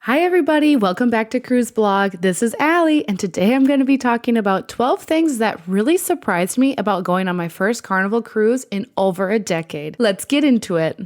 Hi everybody, welcome back to Cruise Blog. This is Allie, and today I'm going to be talking about 12 things that really surprised me about going on my first Carnival cruise in over a decade. Let's get into it.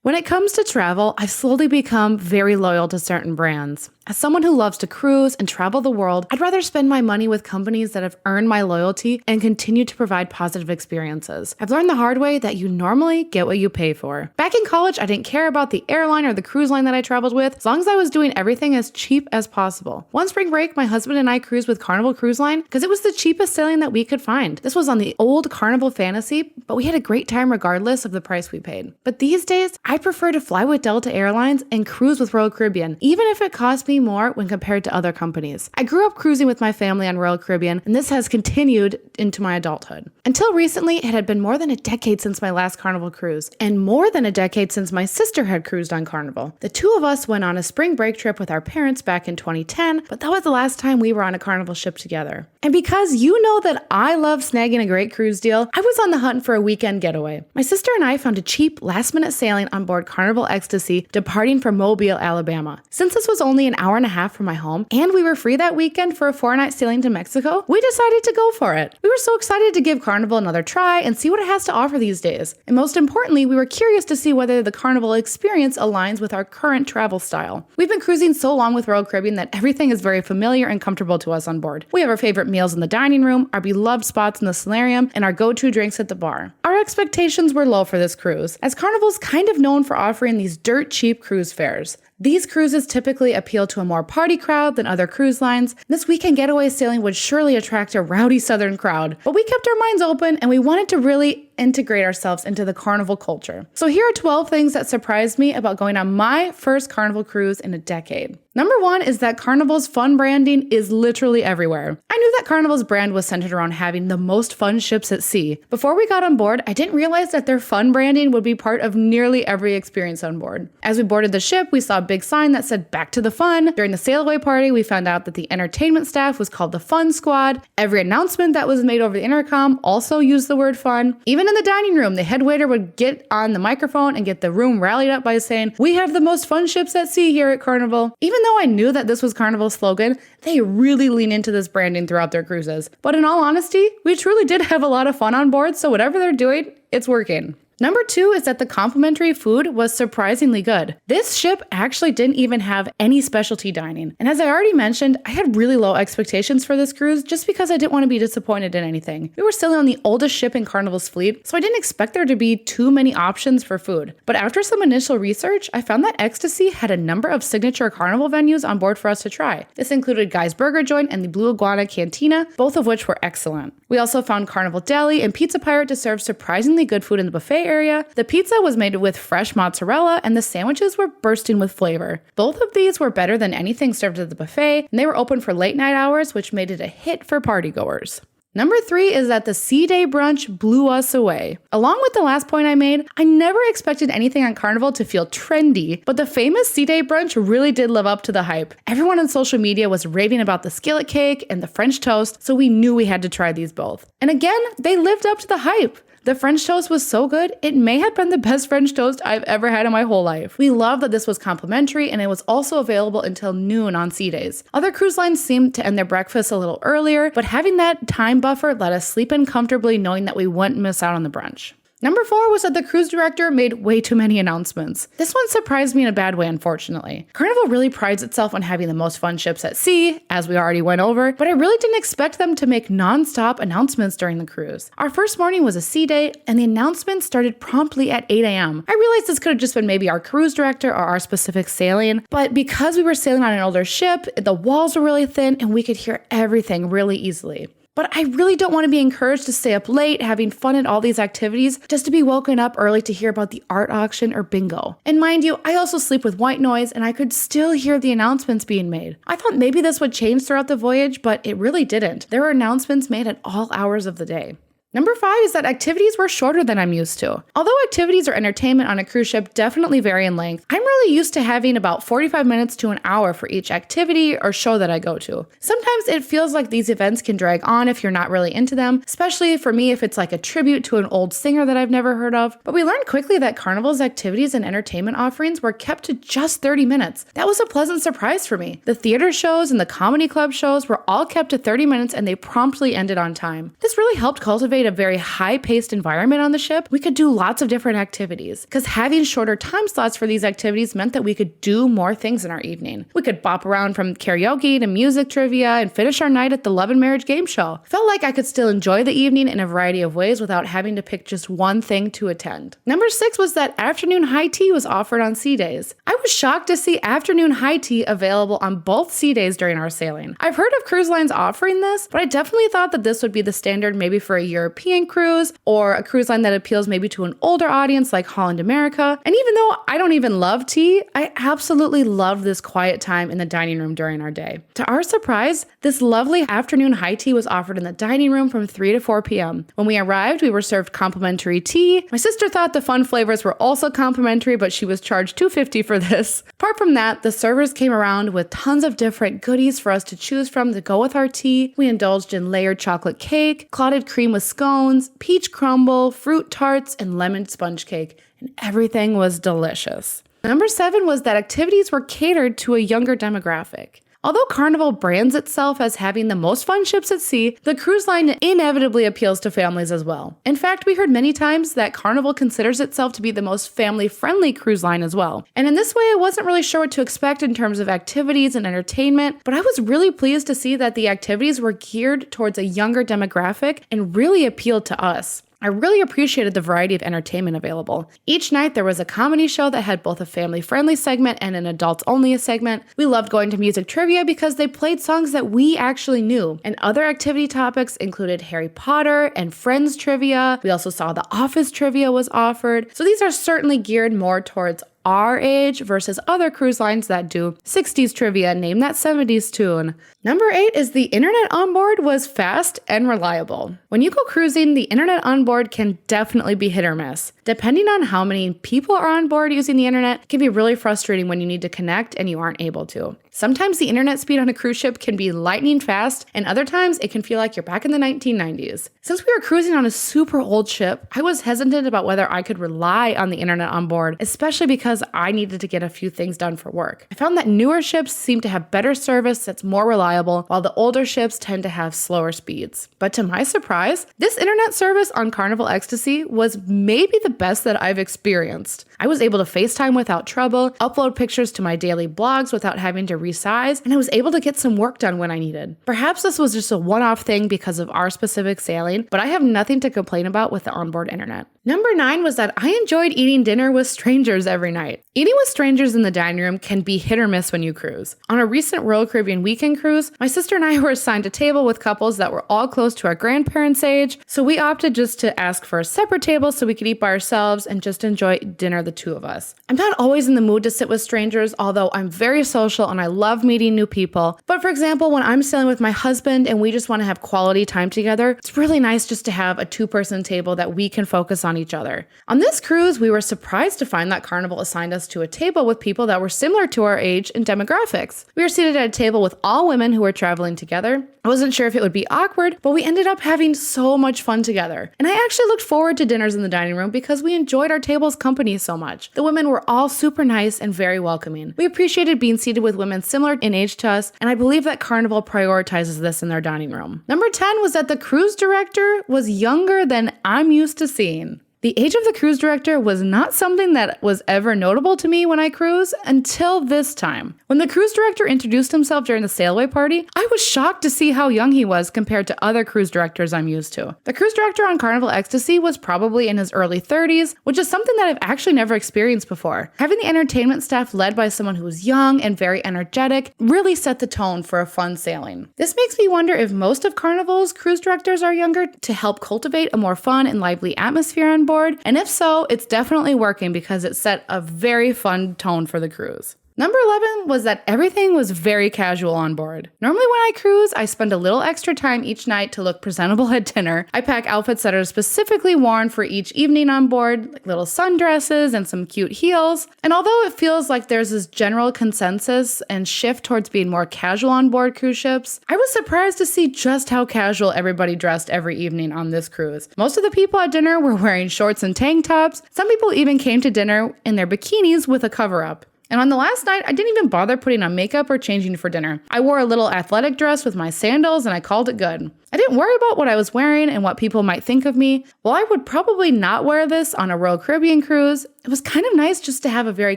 When it comes to travel, I've slowly become very loyal to certain brands. As someone who loves to cruise and travel the world, I'd rather spend my money with companies that have earned my loyalty and continue to provide positive experiences. I've learned the hard way that you normally get what you pay for. Back in college, I didn't care about the airline or the cruise line that I traveled with, as long as I was doing everything as cheap as possible. One spring break, my husband and I cruised with Carnival Cruise Line because it was the cheapest sailing that we could find. This was on the old Carnival Fantasy, but we had a great time regardless of the price we paid. But these days, I prefer to fly with Delta Airlines and cruise with Royal Caribbean, even if it costs me more when compared to other companies. I grew up cruising with my family on Royal Caribbean, and this has continued into my adulthood. Until recently, it had been more than a decade since my last Carnival cruise, and more than a decade since my sister had cruised on Carnival. The two of us went on a spring break trip with our parents back in 2010, but that was the last time we were on a Carnival ship together. And because you know that I love snagging a great cruise deal, I was on the hunt for a weekend getaway. My sister and I found a cheap, last-minute sailing on board Carnival Ecstasy departing from Mobile, Alabama. Since this was only an hour and a half from my home, and we were free that weekend for a 4-night sailing to Mexico, we decided to go for it. We were so excited to give Carnival another try and see what it has to offer these days. And most importantly, we were curious to see whether the Carnival experience aligns with our current travel style. We've been cruising so long with Royal Caribbean that everything is very familiar and comfortable to us on board. We have our favorite meals in the dining room, our beloved spots in the solarium, and our go-to drinks at the bar. Our expectations were low for this cruise, as Carnival's kind of known for offering these dirt cheap cruise fares. These cruises typically appeal to a more party crowd than other cruise lines. This weekend getaway sailing would surely attract a rowdy southern crowd, but we kept our minds open and we wanted to really integrate ourselves into the Carnival culture. So here are 12 things that surprised me about going on my first Carnival cruise in a decade. Number one is that Carnival's fun branding is literally everywhere. I knew that Carnival's brand was centered around having the most fun ships at sea. Before we got on board, I didn't realize that their fun branding would be part of nearly every experience on board. As we boarded the ship, we saw a big sign that said "Back to the Fun." During the sail away party, we found out that the entertainment staff was called the Fun Squad. Every announcement that was made over the intercom also used the word fun. Even in the dining room, the head waiter would get on the microphone and get the room rallied up by saying, "We have the most fun ships at sea here at Carnival." Even though I knew that this was Carnival's slogan, they really lean into this branding throughout their cruises. But in all honesty, we truly did have a lot of fun on board, so whatever they're doing, it's working. Number two is that the complimentary food was surprisingly good. This ship actually didn't even have any specialty dining. And as I already mentioned, I had really low expectations for this cruise just because I didn't want to be disappointed in anything. We were sailing on the oldest ship in Carnival's fleet, so I didn't expect there to be too many options for food. But after some initial research, I found that Ecstasy had a number of signature Carnival venues on board for us to try. This included Guy's Burger Joint and the Blue Iguana Cantina, both of which were excellent. We also found Carnival Deli and Pizza Pirate to serve surprisingly good food in the buffet area. The pizza was made with fresh mozzarella and the sandwiches were bursting with flavor. Both of these were better than anything served at the buffet, and they were open for late night hours, which made it a hit for partygoers. Number three is that the Sea Day brunch blew us away. Along with the last point I made, I never expected anything on Carnival to feel trendy, but the famous Sea Day brunch really did live up to the hype. Everyone on social media was raving about the skillet cake and the French toast, so we knew we had to try these both. And again, they lived up to the hype. The French toast was so good, it may have been the best French toast I've ever had in my whole life. We love that this was complimentary and it was also available until noon on sea days. Other cruise lines seemed to end their breakfast a little earlier, but having that time buffer let us sleep in comfortably knowing that we wouldn't miss out on the brunch. Number four was that the cruise director made way too many announcements. This one surprised me in a bad way, unfortunately. Carnival really prides itself on having the most fun ships at sea, as we already went over, but I really didn't expect them to make non-stop announcements during the cruise. Our first morning was a sea day, and the announcements started promptly at 8 a.m. I realized this could have just been maybe our cruise director or our specific sailing, but because we were sailing on an older ship, the walls were really thin, and we could hear everything really easily. But I really don't want to be encouraged to stay up late, having fun at all these activities, just to be woken up early to hear about the art auction or bingo. And mind you, I also sleep with white noise, and I could still hear the announcements being made. I thought maybe this would change throughout the voyage, but it really didn't. There were announcements made at all hours of the day. Number 5 is that activities were shorter than I'm used to. Although activities or entertainment on a cruise ship definitely vary in length, I'm really used to having about 45 minutes to an hour for each activity or show that I go to. Sometimes it feels like these events can drag on if you're not really into them, especially for me if it's like a tribute to an old singer that I've never heard of. But we learned quickly that Carnival's activities and entertainment offerings were kept to just 30 minutes. That was a pleasant surprise for me. The theater shows and the comedy club shows were all kept to 30 minutes and they promptly ended on time. This really helped cultivate a very high-paced environment on the ship. We could do lots of different activities because having shorter time slots for these activities meant that we could do more things in our evening. We could bop around from karaoke to music trivia and finish our night at the Love and Marriage game show. Felt like I could still enjoy the evening in a variety of ways without having to pick just one thing to attend. Number 6 was that afternoon high tea was offered on sea days. I was shocked to see afternoon high tea available on both sea days during our sailing. I've heard of cruise lines offering this, but I definitely thought that this would be the standard maybe for a European cruise or a cruise line that appeals maybe to an older audience like Holland America. And even though I don't even love tea, I absolutely loved this quiet time in the dining room during our day. To our surprise, this lovely afternoon high tea was offered in the dining room from 3 to 4 p.m. When we arrived, we were served complimentary tea. My sister thought the fun flavors were also complimentary, but she was charged $2.50 for this. Apart from that, the servers came around with tons of different goodies for us to choose from to go with our tea. We indulged in layered chocolate cake, clotted cream with scones, peach crumble, fruit tarts, and lemon sponge cake, and everything was delicious. Number 7 was that activities were catered to a younger demographic. Although Carnival brands itself as having the most fun ships at sea, the cruise line inevitably appeals to families as well. In fact, we heard many times that Carnival considers itself to be the most family-friendly cruise line as well. And in this way, I wasn't really sure what to expect in terms of activities and entertainment, but I was really pleased to see that the activities were geared towards a younger demographic and really appealed to us. I really appreciated the variety of entertainment available. Each night there was a comedy show that had both a family-friendly segment and an adults-only segment. We loved going to music trivia because they played songs that we actually knew. And other activity topics included Harry Potter and Friends trivia. We also saw The Office trivia was offered. So these are certainly geared more towards our age versus other cruise lines that do 60s trivia, name that 70s tune. Number 8 is the internet on board was fast and reliable. When you go cruising, the internet on board can definitely be hit or miss. Depending on how many people are on board using the internet, it can be really frustrating when you need to connect and you aren't able to. Sometimes the internet speed on a cruise ship can be lightning fast, and other times it can feel like you're back in the 1990s. Since we were cruising on a super old ship, I was hesitant about whether I could rely on the internet on board, especially because I needed to get a few things done for work. I found that newer ships seem to have better service that's more reliable, while the older ships tend to have slower speeds. But to my surprise, this internet service on Carnival Ecstasy was maybe the best that I've experienced. I was able to FaceTime without trouble, upload pictures to my daily blogs without having to resize, and I was able to get some work done when I needed. Perhaps this was just a one-off thing because of our specific sailing, but I have nothing to complain about with the onboard internet. Number 9 was that I enjoyed eating dinner with strangers every night. Eating with strangers in the dining room can be hit or miss when you cruise. On a recent Royal Caribbean weekend cruise, my sister and I were assigned a table with couples that were all close to our grandparents' age, so we opted just to ask for a separate table so we could eat by ourselves and just enjoy dinner, the two of us. I'm not always in the mood to sit with strangers, although I'm very social and I love meeting new people. But for example, when I'm sailing with my husband and we just want to have quality time together, it's really nice just to have a two-person table that we can focus on each other. On this cruise, we were surprised to find that Carnival assigned us to a table with people that were similar to our age and demographics. We were seated at a table with all women who were traveling together. I wasn't sure if it would be awkward, but we ended up having so much fun together. And I actually looked forward to dinners in the dining room because we enjoyed our table's company so much. The women were all super nice and very welcoming. We appreciated being seated with women similar in age to us, and I believe that Carnival prioritizes this in their dining room. Number 10 was that the cruise director was younger than I'm used to seeing. The age of the cruise director was not something that was ever notable to me when I cruise until this time. When the cruise director introduced himself during the sailaway party, I was shocked to see how young he was compared to other cruise directors I'm used to. The cruise director on Carnival Ecstasy was probably in his early 30s, which is something that I've actually never experienced before. Having the entertainment staff led by someone who was young and very energetic really set the tone for a fun sailing. This makes me wonder if most of Carnival's cruise directors are younger to help cultivate a more fun and lively atmosphere on board, and if so, it's definitely working because it set a very fun tone for the cruise. Number 11 was that everything was very casual on board. Normally when I cruise, I spend a little extra time each night to look presentable at dinner. I pack outfits that are specifically worn for each evening on board, like little sundresses and some cute heels. And although it feels like there's this general consensus and shift towards being more casual on board cruise ships, I was surprised to see just how casual everybody dressed every evening on this cruise. Most of the people at dinner were wearing shorts and tank tops. Some people even came to dinner in their bikinis with a cover-up. And on the last night, I didn't even bother putting on makeup or changing for dinner. I wore a little athletic dress with my sandals and I called it good. I didn't worry about what I was wearing and what people might think of me. While I would probably not wear this on a Royal Caribbean cruise, it was kind of nice just to have a very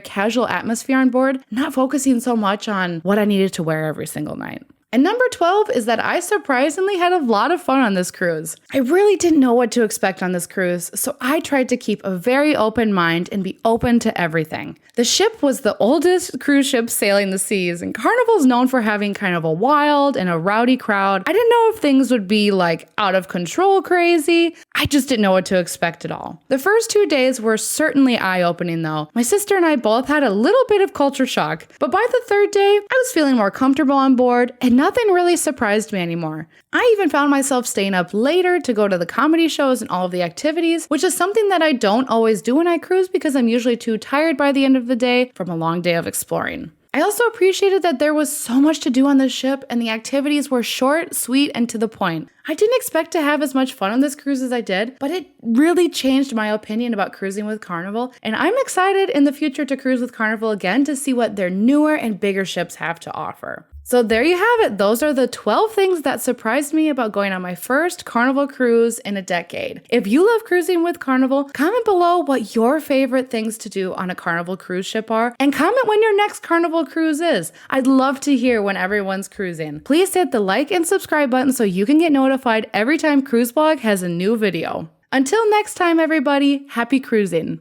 casual atmosphere on board, not focusing so much on what I needed to wear every single night. And number 12 is that I surprisingly had a lot of fun on this cruise. I really didn't know what to expect on this cruise, so I tried to keep a very open mind and be open to everything. The ship was the oldest cruise ship sailing the seas, and Carnival is known for having kind of a wild and a rowdy crowd. I didn't know if things would be like out of control crazy. I just didn't know what to expect at all. The first 2 days were certainly eye-opening though. My sister and I both had a little bit of culture shock, but by the third day, I was feeling more comfortable on board and nothing really surprised me anymore. I even found myself staying up later to go to the comedy shows and all of the activities, which is something that I don't always do when I cruise because I'm usually too tired by the end of the day from a long day of exploring. I also appreciated that there was so much to do on this ship and the activities were short, sweet, and to the point. I didn't expect to have as much fun on this cruise as I did, but it really changed my opinion about cruising with Carnival, and I'm excited in the future to cruise with Carnival again to see what their newer and bigger ships have to offer. So there you have it. Those are the 12 things that surprised me about going on my first Carnival cruise in a decade. If you love cruising with Carnival, comment below what your favorite things to do on a Carnival cruise ship are, and comment when your next Carnival cruise is. I'd love to hear when everyone's cruising. Please hit the like and subscribe button so you can get notified every time Cruise Blog has a new video. Until next time, everybody, happy cruising.